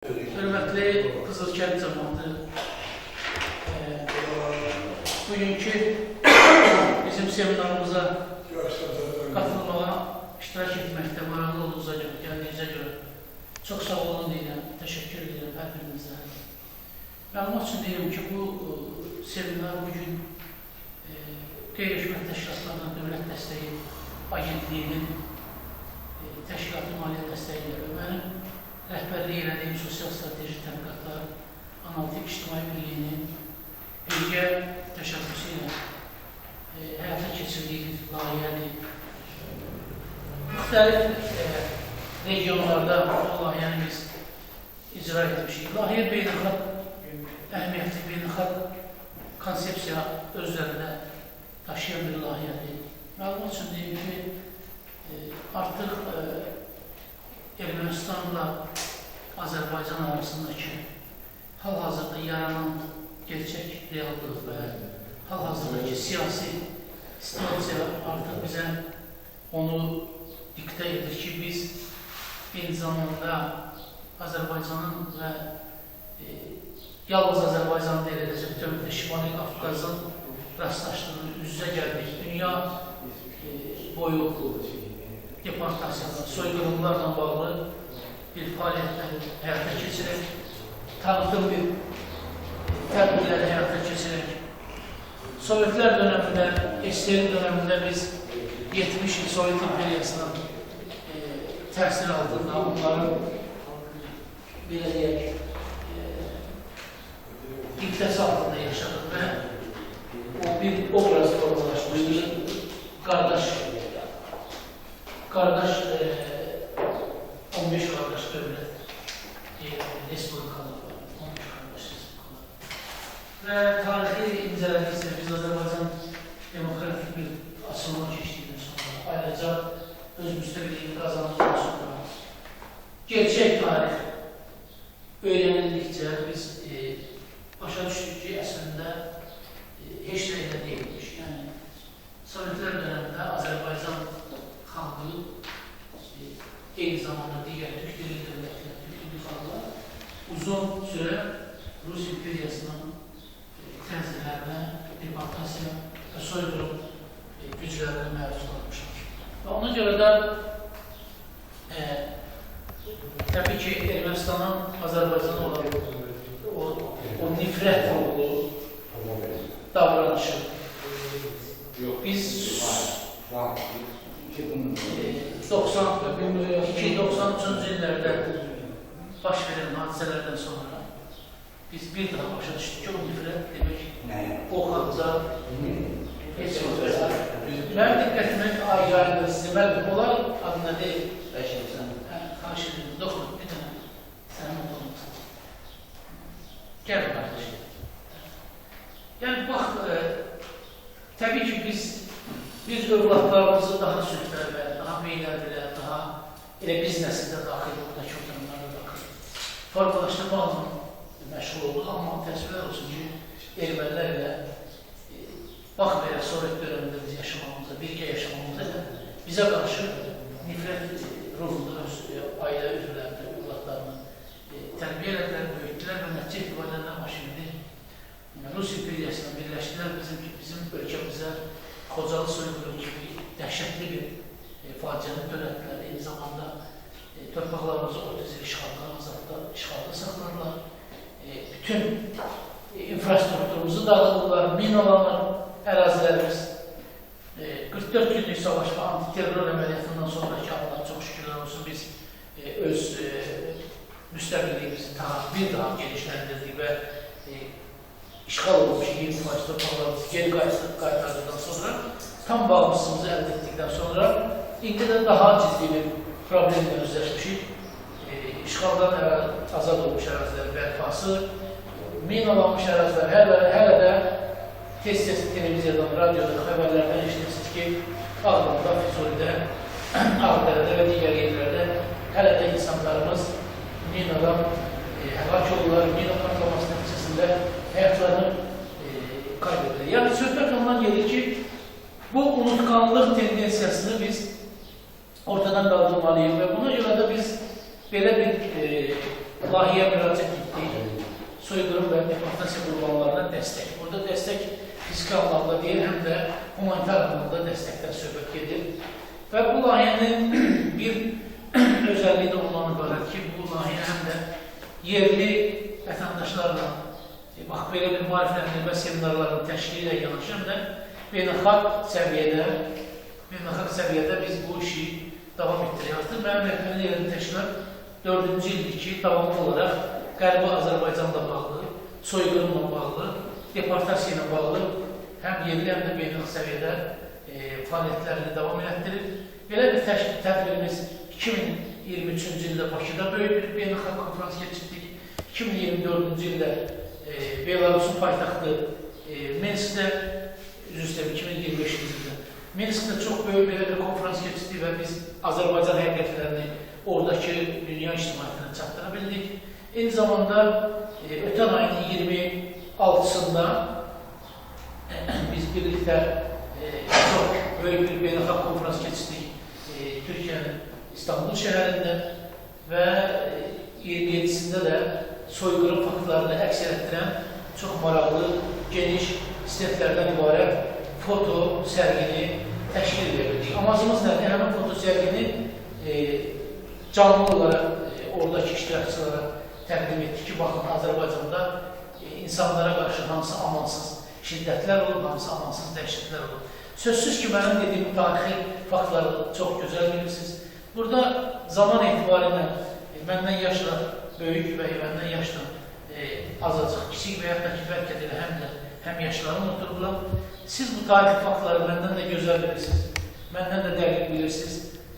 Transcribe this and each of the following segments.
Hörmətli Qızılkənd cəmaatı, bugünkü bizim seminarımıza qatılmağa, iştirak etməkdə maraqlı olduğunuza gəldiyinizə görə çox sağ olun deyirəm, təşəkkür edirəm hər birinizə. Məlumat üçün deyirəm ki, bu seminar bugün qeyri-hökumət təşkilatlarından Dövlət Dəstəyi Agentliyinin təşkilatı maliyyə dəstəyi ilə mənim rəhbərliyi elədiyim Sosial Strateji Tədqiqatlar Analitik İctimai Birliyinin birgə təşəbbüsü ilə həyata keçirdiyimiz layihədir. Müxtəlif regionlarda bu layihəni biz icra etmişik. Layihə beynəlxalq əhəmiyyətli, beynəlxalq konsepsiya özlərində daşıyan bir layihədir. Məlumat üçün deyim ki, artıq Ermənistanla Azərbaycan arasındakı hal-hazırda yaranan gerçək reallıq və hal-hazırdakı siyasi situasiya artıq bizə onu diktə edir ki, biz eyni zamanda Azərbaycanın və yalnız Azərbaycanın deyil edəcək bütövlükdə Şimali Qafqazın rastlaşdığını üz-üzə gəldik. Dünya boyu deportasiyalar, soyqırımlarla bağlı bir fəaliyyətlər həyata keçirək, tanıtım bir tədbirləri həyata keçirək. Sovetlər dönəmində, SSR dönəmində biz 70 il Sovet İmperiyasının təsir altında onların belə deyək, diktəsi altında yaşadıq və o bir obraz formalaşmışdır. Qardaş 15 qardaş dövlət respublikalar var, 15 qardaş respublikalar. Və tarixi incələdiksə biz Azərbaycan demokratik bir asılma keçdikdən sonra, ayrıca öz müstəqilliyini qazandıqdan sonra gerçək tarix öyrənildikcə biz başa düşdük ki, əslində heç nə ilə deyilmiş. Yəni, Sovetlər dönəmində Azərbaycan xalqı eyni zamanda digər Türk dili dövlətlər, Türk dili xalqlar uzun sürə Rus İmperiyasının tənzimlərinə, deportasiya və soyqırım güclərinə məruz qalmışlar. Və ona görə də təbii ki, Ermənistanın Azərbaycana olan o nifrət ruhlu davranışı biz 92-93 illərdə baş verən hadisələrdən sonra biz bir daha başa düşdük ki, o nifrət demək o xalqda heç olacaq. Mənim diqqətimi ayrı sizə məlum olar, adına deyil. Xahiş edirəm, doktor, bir dənə sənin olmasın. Gəl qardaşım. Yəni, bax, təbii ki, biz övladlarımızı daha sürüklərlə, daha meylərlə, daha elə biz nəsildə daxil oradakı oturanlarda daxil formalaşdırmaqla məşğul olduq, amma təsvirlər olsun ki, ermənilər ilə baxmayaraq Sovet dönəmində biz yaşamamıza, birgə yaşamamıza bizə qarşı nifrət ruhunda ailə üzvlərində, övladlarını tərbiyə elədilər, böyütdülər və nəticə etibarlarından başlaydı. Rus İmperiyasına birləşdilər, bizim ölkəmizə Xocalı soyqırım kimi dəhşətli bir faciəni törətdilər. Eyni zamanda torpaqlarımızı 30 il işğalda saxlarlar. Bütün infrastrukturumuzu dağıdırlar, minalanır ərazilərimiz. 44 günlük savaş və antiterror əməliyyatından sonraki anlar çox şükürlər olsun biz öz müstəqilliyimizi bir daha genişləndirdik və işğal olmuş 20 Mayıs torpaqlarımızı geri qaytardıqdan sonra, tam bağımsızlığımızı əldə etdikdən sonra indi də daha ciddi bir problemlə üzləşmişik. İşğaldan azad olmuş ərazilərin bərpası, minalanmış ərazilər hələ də tez-tez televiziyadan, radyoda, xəbərlərdən işləyirsiniz ki, Ağdamda, Füzulidə, Ağdərədə və digər yerlərdə hələ də insanlarımız minadan həlak olurlar, mina partlaması nəticəsində həyatlarını kaybedilir. Yəni, söhbət ondan gelir ki, bu unutkanlıq tendensiyasını biz ortadan qaldırmalıyıq və buna görə də biz belə bir layihəyə müraciət etdik. Soyqırım və deportasiya qurbanlarına dəstək. Burada dəstək fiziki anlamda deyil, həm də humanitar anlamda dəstəkdən söhbət gedir. Və bu layihənin bir özəlliyi də ondan ibarət ki, bu layihə həm də yerli vətəndaşlarla bax, belə bir maarifləndirmə seminarlarının təşkili ilə yanaşı, həm də beynəlxalq səviyyədə biz bu işi davam etdiririk. Mənim rəhbərin yerinin təşkilat 4-cü ildir ki, davamlı olaraq Qərbi Azərbaycanla bağlı, soyqırımla bağlı, deportasiya ilə bağlı həm yerli, həm də beynəlxalq səviyyədə fəaliyyətlərini davam etdirir. Belə bir tədbirimiz 2023-cü ildə Bakıda böyük bir beynəlxalq konferans keçirdik. 2024-cü ildə Belarusun paytaxtı Minskdə, üzr istəyirəm, 2025-ci ildə Minskdə çox böyük belə bir konferans keçirdik və biz Azərbaycan həqiqətlərini oradakı dünya ictimaiyyətinə çatdıra bildik. Eyni zamanda ötən ayın 26-sında biz birlikdə çox böyük bir beynəlxalq konferans keçirdik Türkiyənin İstanbul şəhərində və 27-sində də soyqırım faktlarını əks etdirən çox maraqlı, geniş stendlərdən ibarət foto sərgini təşkil edirdik. Amacımız nədir? Həmin foto sərgini canlı olaraq oradakı iştirakçılara təqdim etdik ki, baxın, Azərbaycanda insanlara qarşı hamısı amansız şiddətlər olur, hamısı amansız dəhşətlər olur. Sözsüz ki, mənim dediyim tarixi faktları çox gözəl bilirsiniz. Burada zaman etibarıyla məndən yaşla böyük və məndən yaşla azacıq, kiçik və yaxud da ki, bəlkə də həm yaşlarım otururlar. Siz bu tarixi faktları məndən də gözəl bilirsiniz, məndən də dəqiq bilirsiniz.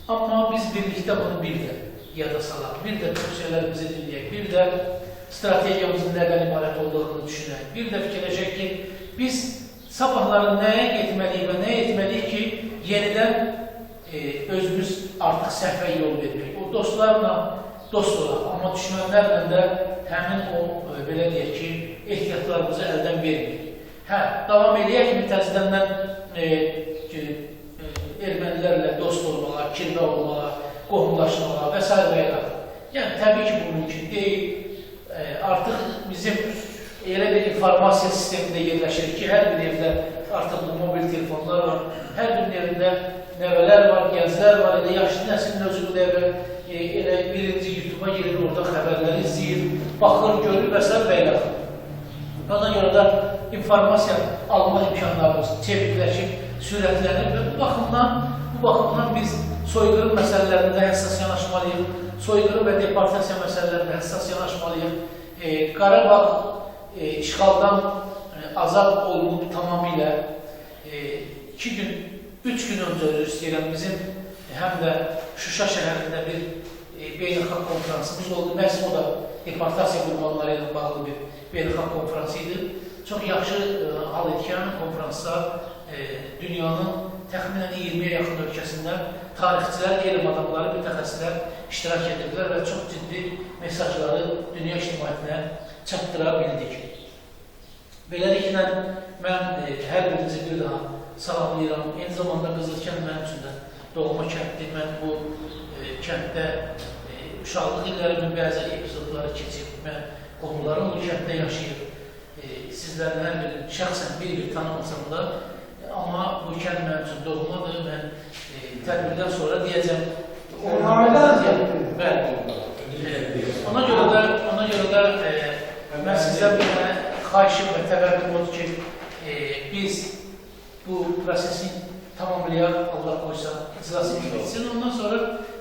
Amma biz birlikdə bunu bir də yada salaq, bir də tövsiyələrimizi dinləyək, bir də strategiyamızın nədən ibarət olduğunu düşünək, bir də fikirləşək ki, biz sabahları nəyə getməliyik və nə etməliyik ki, yenidən özümüz artıq səhvə yol verməyik. O dostlarla dost olaq, amma düşmənlərlə də həmin o, belə deyək ki, ehtiyatlarımızı əldən verməyik. Davam edək mi təzidəndən ermənilərlə dost olmağa, kirvə olmağa, qohumlaşmağa və s. və ilə. Yəni, təbii ki, bu mümkün deyil. Artıq bizim elə bir informasiya sistemində yerləşir ki, hər bir evdə artıq mobil telefonlar var, hər birinin evində nəvələr var, gənclər var, elə yaşlı nəslin özü də elə birinci YouTube-a gelir, orada xəbərləri izləyir, baxır, görür və s. və ilə. Ona görə də informasiya alma imkanlarımız çevikləşib, sürətlənir və bu baxımdan biz soyqırım məsələlərində həssas yanaşmalıyıq, soyqırım və deportasiya məsələlərində həssas yanaşmalıyıq. Qarabağ işğaldan azad olunub tamamilə 2 gün, 3 gün öncə istəyirəm, bizim həm də Şuşa şəhərində bir beynəlxalq konferansımız oldu. Məhz o da deportasiya qurbanları ilə bağlı bir beynəlxalq konferansı idi. Çox yaxşı hal etkən konferansda dünyanın təxminən 20-yə yaxın ölkəsindən tarixçilər, elm adamları, mütəxəssislər iştirak edirlər və çox ciddi mesajları dünya ictimaiyyətinə çatdıra bildik. Beləliklə, mən hər birinizi bir daha salamlayıram. Eyni zamanda Qızılkənd mənim üçün də doğma kənddir. Mən bu kənddə uşaqlıq illərimin bəzi epizodları keçib, mən qohumlarım bu kənddə yaşayıb. Sizlərlə hər bir şəxsən bir tanımasam da, amma bu kənd mənim üçün doğmadır. Mən tədbirdən sonra deyəcəm, ona görə də mən sizə bir xahişim və təvəqqüm odur ki, biz bu prosesin tamamlayaq, Allah qoysa, icrası bitsin. Ondan sonra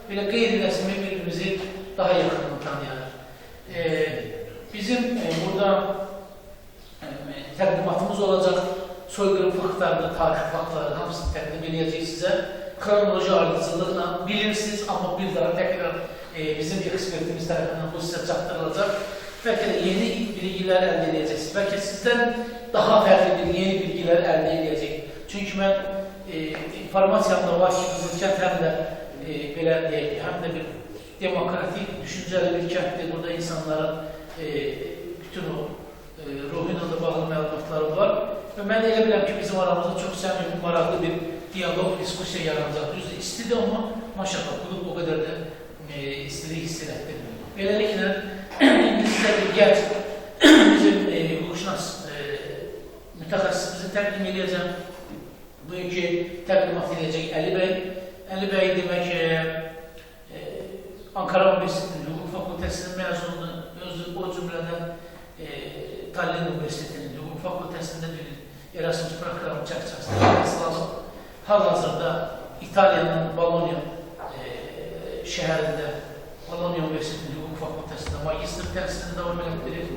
belə qeyri-rəsmi birbirimizi daha yaxından tanıyarıq. Bizim burada təqdimatımız olacaq, soyqırım faktlarını, tarix faktlarını hamısını təqdim edəcək sizə. Kronoloji ayrıcılıqla bilirsiniz, amma bir daha təkrar bizim ekspertimiz tərəfindən bu sizə çatdırılacaq. Bəlkə də yeni bilgilər əldə edəcəksiniz. Bəlkə sizdən daha fərqli bir yeni bilgilər əldə edəcək. Çünki mən informasiyamda var ki, Qızılkənd həm də belə deyək, həm də bir demokratik, düşüncəli bir kənddir. Burada insanların bütün o ruhu ilə də bağlı məlumatları var. Və mən elə biləm ki, bizim aramızda çox səmimi, maraqlı bir diyalog, diskusiya yaranacaq. Düzdür, istidir, amma maşallah, qulub o qədər də istilik hiss elətdirmir. Beləliklə, İngilizce bir genç bizim hukukşunas mütəxəssisimizi təqdim edəcəm. Bugünkü təqdimat edəcək Əli bəy. Əli bəy demək Ankara Üniversitesi'nin hukuk fakültesinin mezunudur. O cümleden Tallinn Üniversitesi'nin hukuk fakültesinde bir Erasmus programı çerçevesinde lazım. Hal-hazırda İtalya'nın Bologna şehrinde Bologna Üniversitesi'nin hukuk fakültesinde magistr dersini devam ettirir.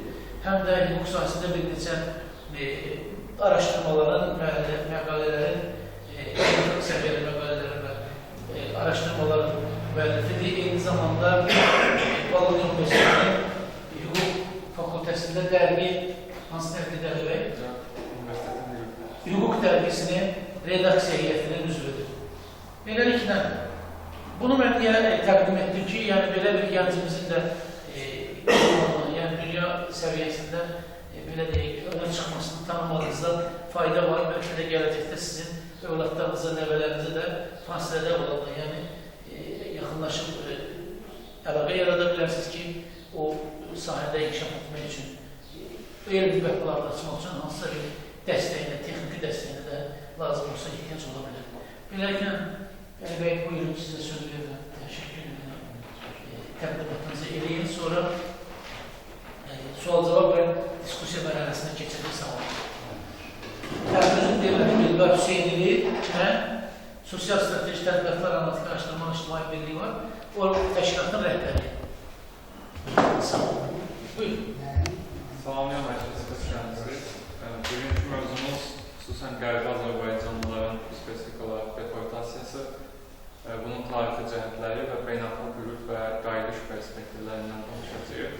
Hem de hukuk sahasında bir neçə araştırmaların, məqalələrin, seviyeli məqalələrin ve araştırmaların müəllifidir. Eyni zamanda Bologna Üniversitesi'nin hukuk fakültesinde dergi, hansı dergi dergi? Hukuk dergisinin redaksiya heyətinin üzvüdür. Beləliklə, bunu mən niyə təqdim etdim ki, yəni belə bir gəncimizin də yəni dünya səviyyəsində belə deyək, öne çıxmasını tanımanızda fayda var. Bəlkə də gələcəkdə sizin övladlarınıza, nəvələrinizə də fasilədə olanlar, yəni yaxınlaşıb əlaqə yarada bilərsiniz ki, o sahədə inkişaf etmək üçün, elm mübəhqlarını açmaq üçün hansısa bir dəstəyinə, texniki dəstəyinə də lazım olsa ihtiyac ola bilər. Beləliklə, Əli bəy, buyurun sizə söz verirəm. Təşəkkür edirəm. Təqdimatınızı eləyin, sonra sual-cavab və diskusiya mərhələsinə keçəcək. Sağ olun. Tərəfimizin deyilməli Bilbər Hüseynili, mən Sosial Strateji Tədqiqatlar Analitik Araşdırma İctimai Birliyi var. O təşkilatın rəhbəri. Sağ olun. Buyurun. Salamlayan məclis qəsrənizi. Bugünkü mövzumuz xüsusən Qərbi Azərbaycanlıların spesifik olaraq deportasiyası, bunun tarixi cəhətləri və beynəlxalq hüquq və qayıdış perspektivlərindən danışacağıq.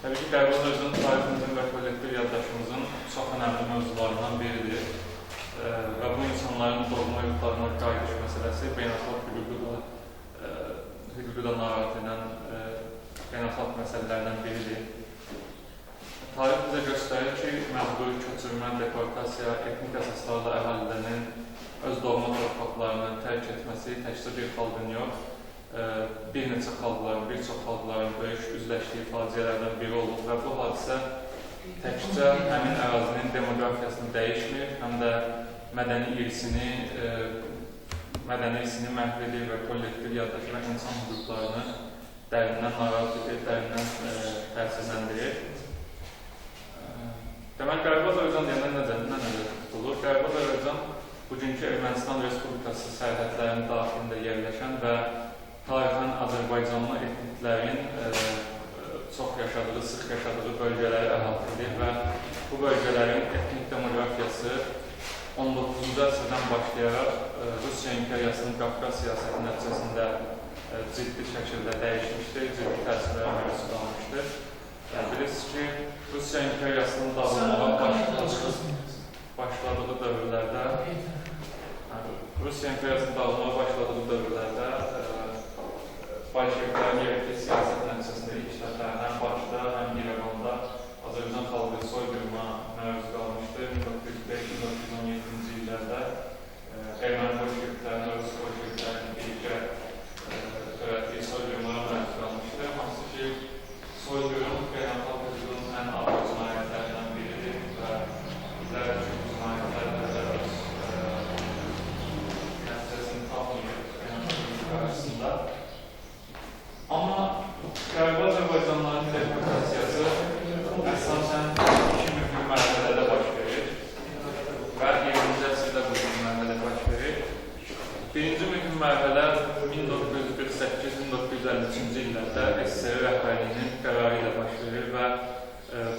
Təbii ki, Qərbi Azərbaycan tariximizin və kollektiv yaddaşımızın çox önəmli mövzularından biridir və bu insanların doğma yurtlarına qayıdış məsələsi beynəlxalq hüququ da narahat edən beynəlxalq məsələlərdən biridir. Tarix bizə göstərir ki, məcburi köçürmə, deportasiya, etnik əsaslarla əhalilərinin öz doğma torpaqlarını tərk etməsi təkcə bir xalqın yox, bir neçə xalqların, bir çox xalqların böyük üzləşdiyi faciələrdən biri olub və bu hadisə təkcə həmin ərazinin demografiyasını dəyişmir, həm də mədəni irsini məhv edir və kollektiv yaddaşı və insan hüquqlarını dərindən narahat edir, dərindən təsirləndirir. Demək, Qərbi Azərbaycan deyəndən necə tutulur? Qərbi Azərbaycan bugünkü Ermənistan Respublikası sərhədlərinin daxilində yerləşən və tarixən Azərbaycanlı etniklərin çox yaşadığı, sıx yaşadığı bölgələri əhatə edir və bu bölgələrin etnik demografiyası 19-cu əsrdən başlayaraq Rusiya imperiyasının Qafqaz siyasəti nəticəsində ciddi şəkildə dəyişmişdir, ciddi təsirlərə məruz qalmışdır. Bilirsiniz ki, Rusiya imperiyasının dağılmağa başladığı dövrlərdə Bolşeviklərin yerli siyasət nəticəsində ilk dəfə həm Bakıda, həm İrəvanda Azərbaycan xalqı soyqırıma məruz qalmışdır. 1905-1917-ci illərdə Erməni bolşeviklərinin, Rus bolşeviklərinin birlikdə törətdiyi soyqırımlara məruz qalmışdır. Hansı ki, soyqırım beynəlxalq hüququn ən ağır cinayətlərindən biridir və bizlər üçün bu cinayətlərlə öz nəticəsini tapmayıb beynəlxalq hüquq arasında. Amma Qərbi Azərbaycanlıların deportasiyası əsasən iki mühüm mərhələdə baş verir və 20-ci əsrdə bu mərhələdə baş verir. Birinci mühüm mərhələ 1948-1953-cü illərdə SSR rəhbərliyinin qərarı ilə baş verir və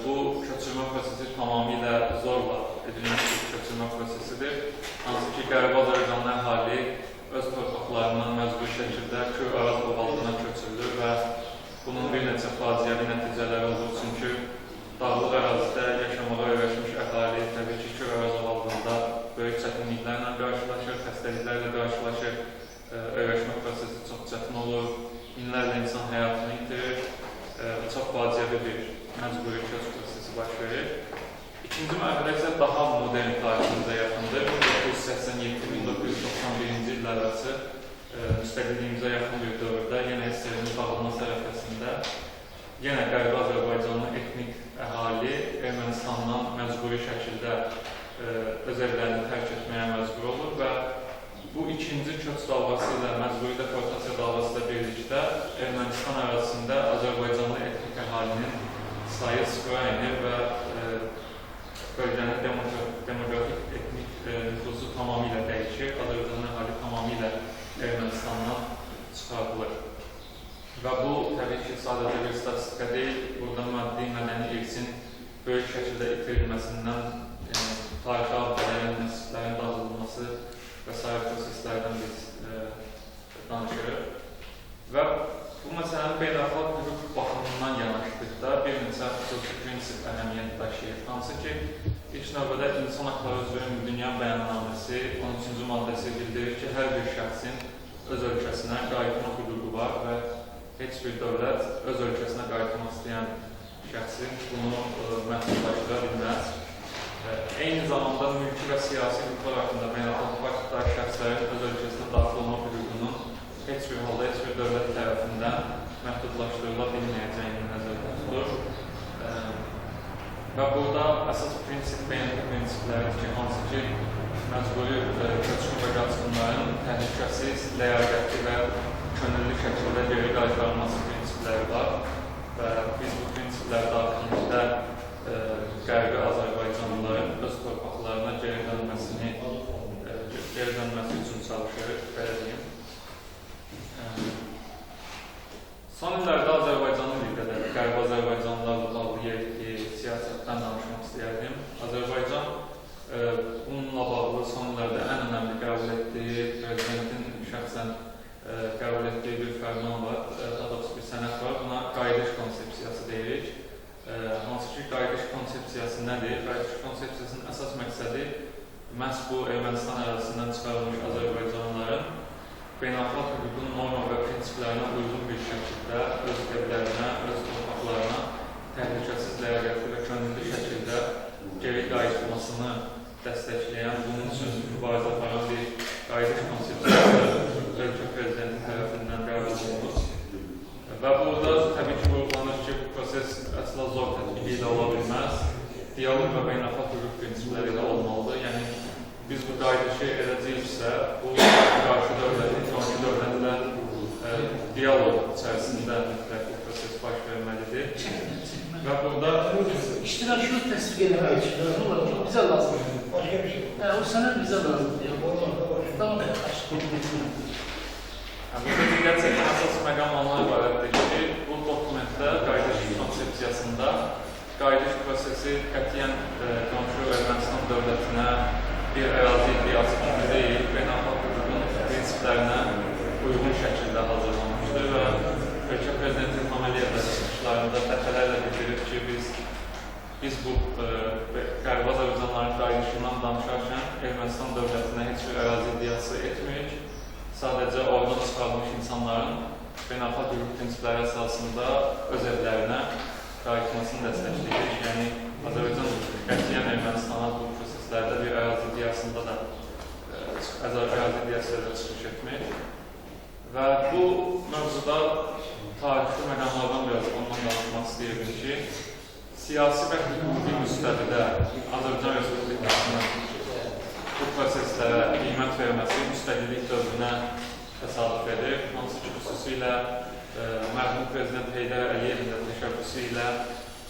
bu köçürmə prosesi tamamilə zorla edilmiş bir köçürmə prosesidir. Hansı ki, Qərbi Azərbaycanlı əhali öz torpaqlarından məcburi şəkildə Kür-Araz ovalığına köçürülür və bunun bir neçə faciəli nəticələri olur. Çünki dağlıq ərazidə yaşamağa öyrəşmiş əhali təbii ki, Kür-Araz ovalığında böyük çətinliklərlə qarşılaşır, xəstəliklərlə qarşılaşır, öyrəşmə prosesi çox çətin olur, minlərlə insan həyatını itirir, çox faciəli bir məcburi köç prosesi baş verir. İkinci mərhələ isə daha modern tariximizə yaxındır. 1987-1991-ci illər arası müstəqilliyimizə yaxın bir dövrdə yenə SSR-nin dağılması ərəfəsində yenə Qərbi Azərbaycanlı etnik əhali Ermənistandan məcburi şəkildə öz evlərini tərk etməyə məcbur olur və bu ikinci köç dalğası ilə məcburi deportasiya dalğası ilə birlikdə Ermənistan ərazisində Azərbaycanlı etnik əhalinin sayı sıfıra enir və bölgənin demografik etnik nüfuzu tamamilə dəyişir. Azərbaycanlı əhali tamamilə Ermənistandan çıxarılır. Və bu, təbii ki, sadəcə bir statistika deyil, burada maddi mədəni irsin böyük şəkildə itirilməsindən, tarixi abidələrin, məscidlərin dağılması və sair proseslərdən biz danışırıq. Və bu məsələnin beynəlxalq hüquq baxımından yanaşdıqda bir neçə xüsusi prinsip əhəmiyyət daşıyır. Hansı ki, ilk növbədə İnsan Haqları üzrə Ümumdünya Bəyannaməsi 13-cü maddəsi bildirir ki, hər bir şəxsin öz ölkəsinə qayıtma hüququ var və heç bir dövlət öz ölkəsinə qayıtmaq istəyən şəxsin bunu məhdudlaşdıra bilməz. Eyni zamanda mülki və siyasi hüquqlar haqqında beynəlxalq faktlar şəxslərin öz ölkəsinə daxil olmaq hüququnun heç bir halda, heç bir dövlət tərəfindən məhdudlaşdırıla bilməyəcəyini nəzərdə tutur. Və burada əsas prinsip beynəlxalq prinsipləridir ki, hansı ki, məcburi köçkün və qaçqınların təhlükəsiz, ləyaqətli və könüllü şəkildə geri qaytarılması prinsipləri var və biz bu prinsiplər daxilində Qərbi Azərbaycanlıların öz torpaqlarına geri dönməsi üçün çalışırıq, belə deyim. Son illərdə Azərbaycanlı birdə Qərbi Azərbaycanlılarla bağlı siyasətdən danışmaq istəyərdim. Azərbaycan bununla bağlı son illərdə ən önəmli qəbul etdiyi, prezidentin şəxsən qəbul etdiyi bir fərman var, daha doğrusu bir sənəd var. Buna qayıdış konsepsiyası deyirik. Hansı ki, qayıdış konsepsiyası nədir? Qayıdış konsepsiyasının əsas məqsədi məhz bu Ermənistan ərazisindən çıxarılmış Azərbaycanlıların beynəlxalq hüququn norma və prinsiplərinə uyğun bir şəkildə öz evlərinə, öz torpaqlarına təhlükəsiz, ləyaqətli və könüllü şəkildə geri qayıtmasını dəstəkləyən, bunun üçün mübarizə aparan bir qayıdış konsepsiyası ölkə prezidenti tərəfindən qəbul olunur. Və burada təbii ki, vurgulanır ki, bu proses əsla zor tətbiqi ilə ola bilməz. Diyalog və beynəlxalq hüquq prinsipləri ilə olmalıdır. Yəni, biz bu qayıdışı edəcəksə, bu qarşı dövlətin, sonraki dövlətlə diyalog içərisində mütləq bu proses baş verməlidir. Və burada İştirakçı təsdiq etmək üçün bizə lazımdır. Başka bir şey. O sənəd bizə lazımdır. Tamam. Burada diqqət çəkən əsas məqam ondan ibarətdir ki, bu dokumentdə qayıdış konsepsiyasında qayıdış prosesi qətiyyən qonşu Ermənistan dövlətinə bir ərazi iddiası kimi deyil, beynəlxalq hüququn prinsiplərinə uyğun şəkildə hazırlanmışdır və ölkə prezidenti Haməliyevlə çıxışlarında dəfələrlə bildirib ki, biz bu Qərbi Azərbaycanlıların qayıdışından danışarkən Ermənistan dövlətinə heç bir ərazi iddiası etmirik. Sadəcə oradan çıxarılmış insanların beynəlxalq hüquq prinsipləri əsasında öz evlərinə qayıtmasını dəstəkləyirik. Yəni, Azərbaycan qətiyyən Ermənistana bu proseslərdə bir ərazi iddiasında da çıxış etmək. Və bu mövzuda tarixi məqamlardan biraz ondan danışmaq istəyirdim ki, siyasi və hüquqi müstəvidə Azərbaycan Respublikasının bu proseslərə qiymət verməsi müstəqillik dövrünə təsadüf edir. Hansı ki, xüsusilə mərhum prezident Heydər Əliyevin də təşəbbüsü ilə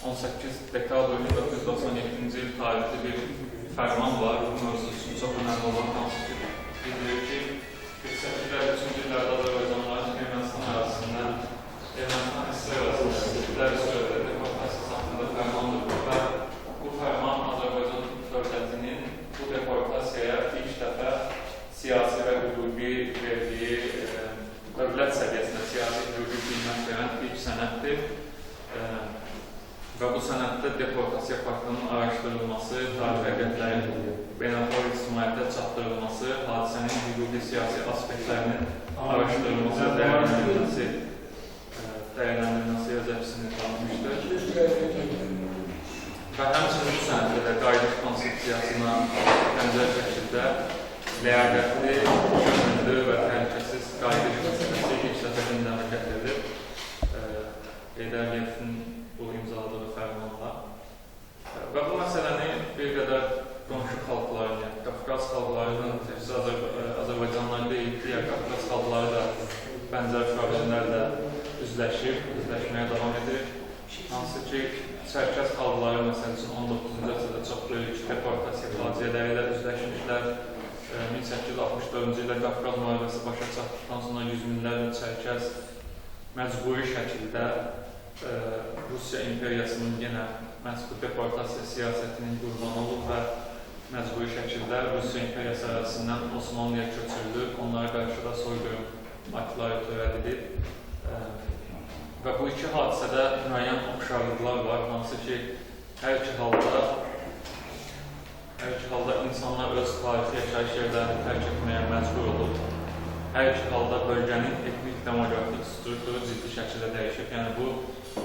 18 dekabr 1997-ci il tarixli bir fərman var. Bu mövzu üçün çox önəmli olan hansı ki, bildirir ki, 48-3-cü illərdə Azərbaycanlıların Ermənistan ərazisindən Ermənistan əsrə arasında sürədə deportasiyası haqqında fərmandır və bu fərman Azərbaycan dövlətinin bu deportasiyaya ilk dəfə siyasi və hüquqi verdiyi dövlət səviyyəsində siyasi hüquqi qiymət verən ilk sənəddir. Və bu sənəddə deportasiya faktının araşdırılması, tarix həqiqətlərin beynəlxalq ictimaiyyətə çatdırılması, hadisənin hüquqi siyasi aspektlərinin araşdırılması, dəyərləndirilməsi vəzifəsini tanımışdır. Və həmçinin bu sənəddə də qayıdış konsepsiyasına bənzər şəkildə ləyaqətli, könüllü və təhlükəsiz qayıdış məsələsi ilk dəfə gündəmə gətirilir. Heydər Əliyevin bu imzaladığı fərmanla. Və bu məsələni bir qədər qonşu xalqlarına, Qafqaz xalqlarının, Azərbaycanlılar deyil, digər Qafqaz xalqları da bənzər problemlərlə üzləşməyə davam edir. Hansı ki, Çərkəz xalqları məsəl üçün 19-cu əsrdə çox böyük deportasiya faciələri ilə üzləşmişlər. 1864-cü ildə Qafqaz müharibəsi başa çatdıqdan sonra yüz minlərlə Çərkəz məcburi şəkildə Rusiya imperiyasının yenə məhz bu deportasiya siyasətinin qurbanı olub və məcburi şəkildə Rusiya imperiyası arasından Osmanlıya köçürülüb, onlara qarşı da soyqırım aktları törədilib. Və bu iki hadisədə müəyyən oxşarlıqlar var, hansı ki, hər iki halda insanlar öz tarixi yaşayış yerlərini tərk etməyə məcbur olub. Hər iki halda bölgənin etnik demografik strukturu ciddi şəkildə dəyişib. Yəni, bu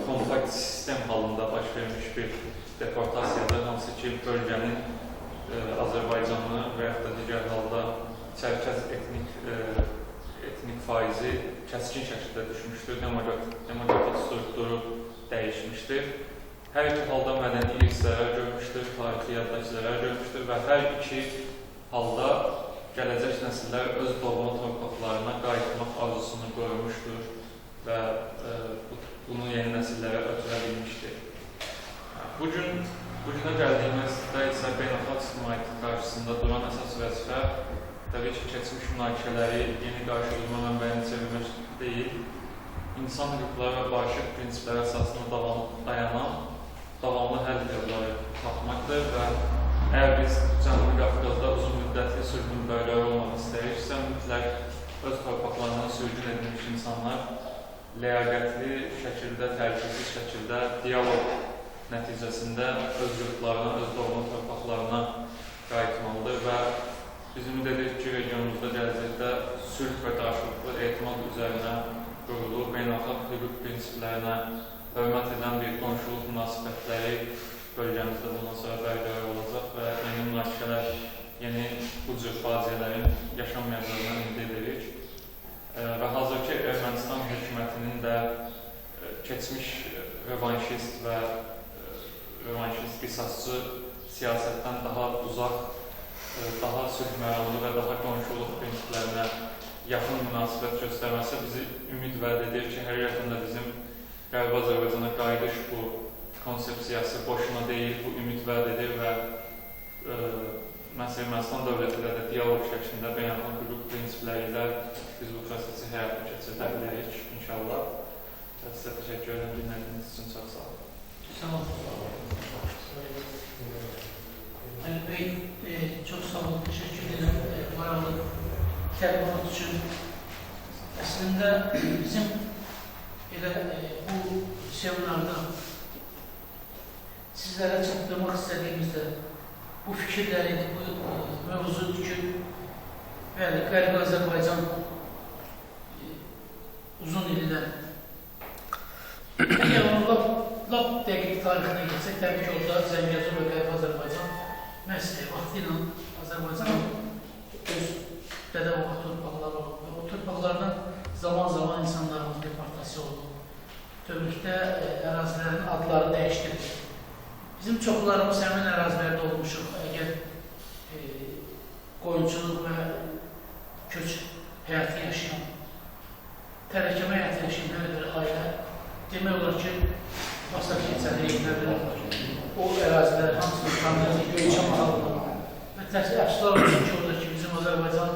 kompakt sistem halında baş vermiş bir deportasiyadır, hansı ki, bölgənin Azərbaycanlı və yaxud da digər halda Çərkəz etnik faizi kəskin şəkildə düşmüşdür, demografik strukturu dəyişmişdir. Hər iki halda mədəni irs zərər görmüşdür, tarixi yaddaş zərər görmüşdür və hər iki halda gələcək nəsillər öz doğma torpaqlarına qayıtmaq arzusunu qorumuşdur və bunu yeni nəsillərə ötürə bilmişdir. Bugünə gəldiyimizdə isə beynəlxalq ictimaiyyəti qarşısında duran əsas vəzifə təbii ki, keçmiş münaqişələri yeni qarşıdurma mənbəyini çevirmək deyil, insan hüquqları və barışıq prinsipləri əsasında dayanan davamlı həll yolları tapmaqdır və əgər biz Cənubi Qafqazda uzun müddətli sülh mübadilələri olmaq istəyirsə, mütləq öz torpaqlarından sürgün edilmiş insanlar ləyaqətli şəkildə, təhlükəsiz şəkildə dialoq nəticəsində öz yurtlarına, öz doğma torpaqlarına qayıtmalıdır və biz ümid edirik ki, regionumuzda gələcəkdə sülh və qarşılıqlı etimad üzərinə qurulub, beynəlxalq hüquq prinsiplərinə hörmət edən bir qonşuluq münasibətləri bölgəmizdə bundan sonra bərqərar olacaq və yeni münaqişələr, yeni bu cür faciələrin yaşanmayacağına ümid edirik. Və hazırki Ermənistan hökumətinin də keçmiş revanşist və revanşist qisasçı siyasətdən daha uzaq, daha sülh məramlı və daha qonşuluq prinsiplərinə yaxın münasibət göstərməsi bizi ümid vəd edir ki, həqiqətən də bizim Qərbi Azərbaycana qayıdış bu konsepsiyası boşuna deyil, bu ümid vəd edir və Ermənistan dövləti ilə də dialog şəklində beynəlxalq hüquq prinsipləri ilə biz bu prosesi həyata keçirdə bilərik inşallah. Sizə təşəkkür edirəm, dinlədiyiniz üçün çox sağ olun. Sağ olun. Ali Bey, çok sağ olun, teşekkür ederim. Maraqlı təbliğat üçün. Əslində bizim elə bu seminarda sizlərə çatdırmaq istədiyimizdə bu fikirləri, bu mövzudur ki, bəli, Qərbi Azərbaycan uzun illər əgər onu lap dəqiq tarixinə geçsək, təbii ki, orada Zəngəzur və Qərbi Azərbaycan məsələ vaxtı ilə Azərbaycanın öz dədə-baba torpaqları olub və o torpaqlardan zaman-zaman insanlarımız deportasiya olub. Bütövlükdə ərazilərin adları dəyişdirir. Bizim çoxlarımız həmin ərazilərdə olmuşuq. Əgər qoyunçuluq və köç həyatı yaşayan, tərəkəmə həyatı yaşayan hər bir ailə demək olar ki, basaq keçən heyətlərdən o ərazilər hamısını tanıyır, Göyçə mahalına və əfsuslar olsun ki, orada ki, bizim Azərbaycan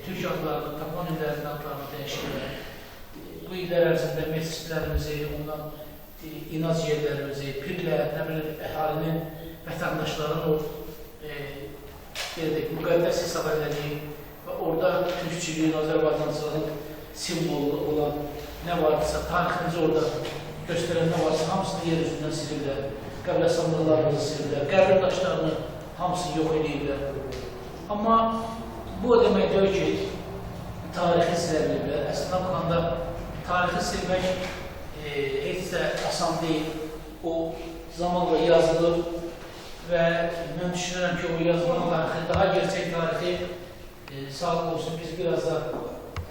Türk adlarını, toponimlərinin adlarını dəyişirlər. Bu illər ərzində mescidlərimizi, ondan inac yerlərimizi, pirlər, əhalinin, vətəndaşların o müqəddəs hesab edəcək və orada türkçülüyün, Azərbaycancılığın simvolu olan nə varsa, tariximizi orada göstərən nə varsa, hamısını yer üzündən silirlər, qəbləsanlıqlarımızı silirlər, qəbir daşlarını hamısını yox edirlər. Amma bu o demək deyil ki, tarixi silərlər. Əslində baxanda tarixi silmək heç də asan deyil. O zamanla yazılır və mən düşünürəm ki, o yazılan tarixi, daha gerçək tarixi sağlıq olsun, biz biraz da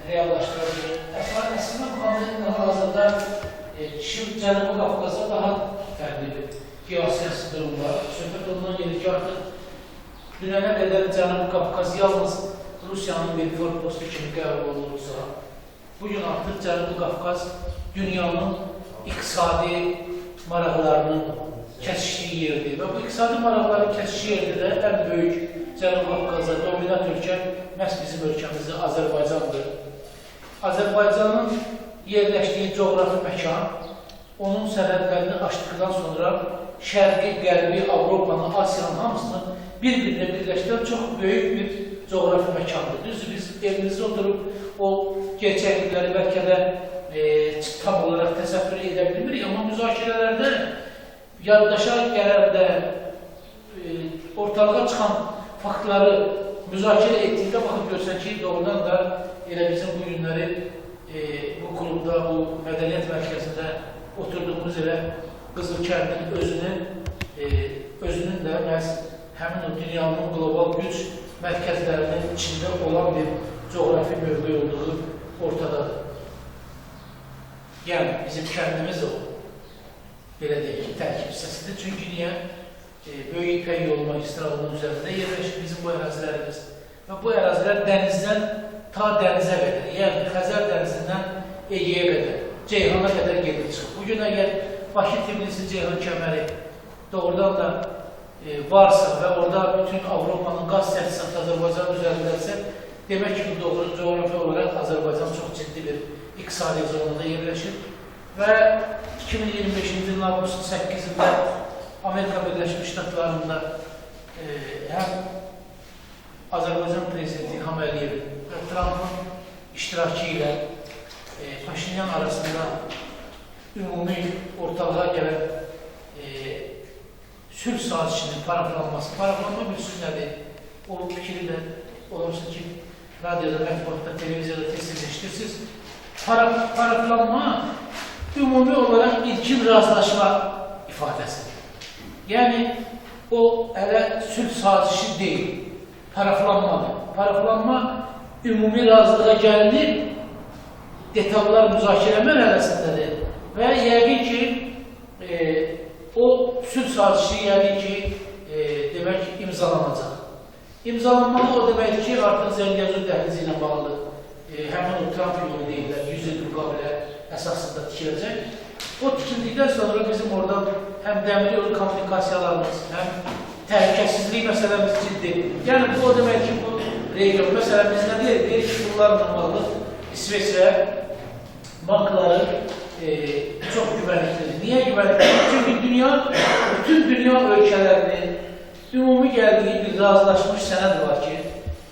reallaşdırabilir. Əslində baxanda hazırda Şimdi Cənubi Qafqazda daha fərqli bir geosiyasi durum var. Söhbət ondan gelir ki, artıq dünənə qədər Cənubi Qafqaz yalnız Rusiyanın bir forpostu kimi qəbul olunursa, bugün artıq Cənubi Qafqaz dünyanın iqtisadi maraqlarının kəsişdiyi yerdir. Və bu iqtisadi maraqların kəsişdiyi yerdə də ən böyük Cənubi Qafqazda dominant ölkə məhz bizim ölkəmizdə Azərbaycandır. Azərbaycanın yerləşdiyi coğrafi məkan, onun sərhədlərini aşdıqdan sonra Şərqi, Qərbi, Avropanı, Asiyanın hamısını bir-birinə birləşdirən çox böyük bir coğrafi məkandır. Düzdür, biz evimizdə oturub o gerçəklikləri bəlkə də tam olaraq təsəvvür edə bilmirik, amma müzakirələrdə yaddaşa gələndə ortalığa çıxan faktları müzakirə etdikdə baxıb görsən ki, doğrudan da elə bizim bu günləri bu klubda, bu mədəniyyət mərkəzində oturduğumuz elə Qızılkəndin özünün də məhz həmin o dünyanın qlobal güc mərkəzlərinin içində olan bir coğrafi mövqe olduğu ortadadır. Yəni, bizim kəndimiz o, belə deyək ki, tərkib hissəsidir. Çünki niyə? Böyük İpək yolu magistralının üzərində yerləşir bizim bu ərazilərimiz. Və bu ərazilər dənizdən ta dənizə qədər, yəni Xəzər dənizindən Egeyə qədər, Ceyhana qədər gedib çıxıb. Bugün əgər Bakı-Tbilisi-Ceyhan kəməri doğrudan da varsa və orada bütün Avropanın qaz təchizatı Azərbaycan üzərindədirsə, demək ki, bu doğru coğrafi olaraq Azərbaycan çox ciddi bir iqtisadi zonunda yerləşir. Və 2025-ci ilin avqustun 8-də Amerika Birləşmiş Ştatlarında həm Azərbaycan prezidenti İlham Əliyevin və Trump'ın iştirakı ilə Paşinyan arasında ümumi ortalığa gələn sülh sazişinin paraflanması. Paraflanma bir sülh nədir? O fikri də olursa ki, radyoda, mətbuatda, televiziyada tezleştirirsiniz. Paraflanma ümumi olaraq ilkin razılaşma ifadəsidir. Yəni, o hələ sülh sazişi deyil, paraflanmadır. Paraflanma ümumi razılığa gəlinir, detallar müzakirə mərhələsindədir və yəqin ki, o sülh sazişi yəqin ki, demək imzalanacaq. İmzalanmalı o deməkdir ki, artıq Zəngəzur dəhlizi ilə bağlı həmin o Trump yolu deyirlər, 100 il müqabilə əsasında tikiləcək. O tikildikdən sonra bizim oradan həm dəmir yolu kommunikasiyalarımız, həm təhlükəsizlik məsələmiz ciddi. Yəni, bu o demək ki, bu region məsələmiz nə deyir? Deyir ki, bunlar normaldır. İsveçrə bankları çox güvənliklidir. Niyə güvənliklidir? Çünki bütün dünya ölkələrinin ümumi gəldiyi bir razılaşmış sənəd var ki,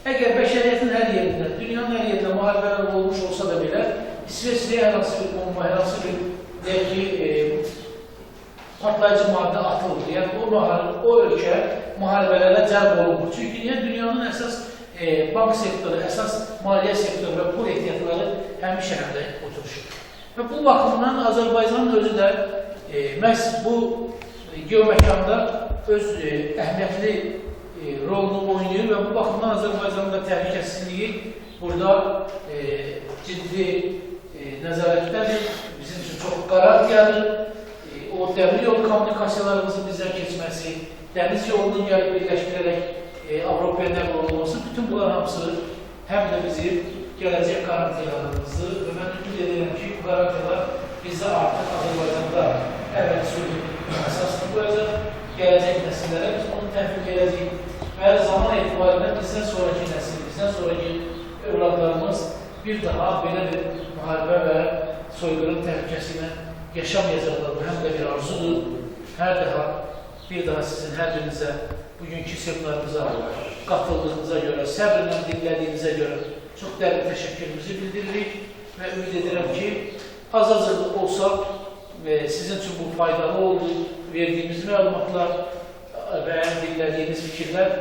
əgər bəşəriyyətin hər yerində, dünyanın hər yerində müharibələr olmuş olsa da belə, İsveçrəyə hər hansı bir bomba, hər hansı bir deyək ki, partlayıcı maddə atılır. Yəni, o ölkə müharibələrə cəlb olunmur. Çünki niyə? Dünyanın əsas bank sektoru, əsas maliyyə sektoru və pul ehtiyatları həmin şəhərdə oturuşur. Və bu baxımdan Azərbaycanın özü də məhz bu geoməkanda öz əhəmiyyətli rolunu oynayır və bu baxımdan Azərbaycanın da təhlükəsizliyi burada ciddi nəzarətdədir, bizim üçün çox qarantiyadır. O dəmir yolu kommunikasiyalarımızın bizdən keçməsi, dəniz yolunun gəlib birləşdirərək Avropaya nəql olunması, bütün bunlar hamısı həm də bizim gələcək qarantiyalarımızı və mən ümid edirəm ki, bu qarantiyalar bizdə artıq Azərbaycanda əvvəl sülhün əsasını qoyacaq, gələcək nəsillərə biz onu təhvil edəcəyik və zaman etibarında bizdən sonraki nəsil, bizdən sonraki övladlarımız bir daha belə bir müharibə və soyqırım təhlükəsi ilə yaşamayacaqlar. Bu həm də bir arzudur. Bir daha sizin hər birinizə bugünkü seminarımıza qatıldığınıza görə, səbrlə dinlədiyinizə görə çox dərin təşəkkürümüzü bildiririk və ümid edirəm ki, az-azı olsa sizin üçün bu faydalı oldu, verdiyimiz məlumatlar və dinlədiyiniz fikirlər